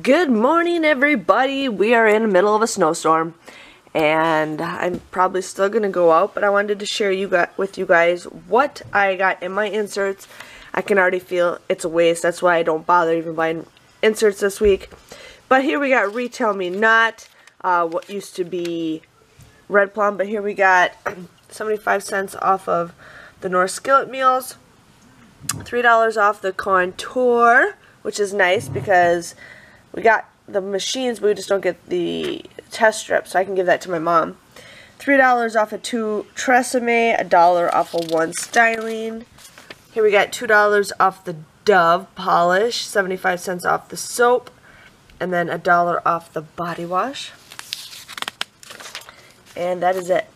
Good morning, everybody. We are in the middle of a snowstorm, and I'm probably still going to go out, but I wanted to share with you guys what I got in my inserts. I can already feel it's a waste. That's why I don't bother even buying inserts this week. But here we got Retail Me Not, what used to be Red Plum, but here we got 75 cents off of the North Skillet meals, $3 off the Contour, which is nice because we got the machines, but we just don't get the test strips, so I can give that to my mom. $3 off of 2 Tresemme, $1 off of 1 Styling. Here we got $2 off the Dove polish, 75 cents off the soap, and then $1 off the body wash. And that is it.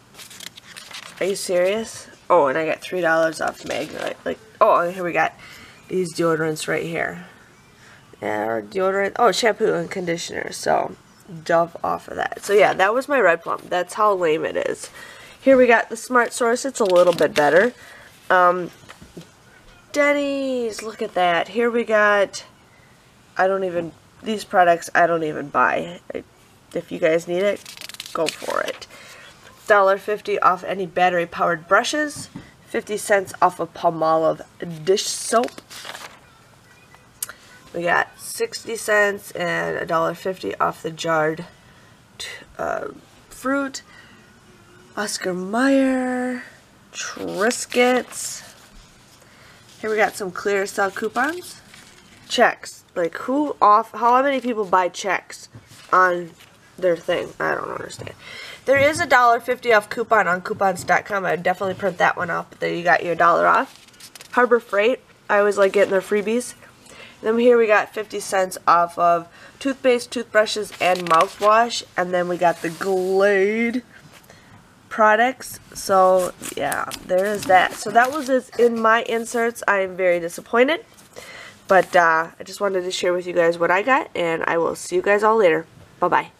Are you serious? Oh, and I got $3 off Magnite. Oh, and here we got these deodorants right here. Or deodorant, oh, shampoo and conditioner, so Dove off of that. So yeah, that was my Red Plum. That's how lame it is. Here we got the Smart Source. It's a little bit better. Denny's, look at that. Here we got, these products I don't even buy. If you guys need it, go for it. $1.50 off any battery powered brushes. 50 cents off of Palmolive dish soap. We got 60 cents and $1.50 off the jarred fruit. Oscar Mayer, Triscuits. Here we got some clear sale coupons. Checks. Like how many people buy checks on their thing? I don't understand. There is a $1.50 off coupon on coupons.com. I would definitely print that one off, but there you got your $1 off. Harbor Freight. I always like getting their freebies. Then here we got 50 cents off of toothpaste, toothbrushes, and mouthwash. And then we got the Glade products. So yeah, there is that. So that was in my inserts. I am very disappointed. But I just wanted to share with you guys what I got. And I will see you guys all later. Bye-bye.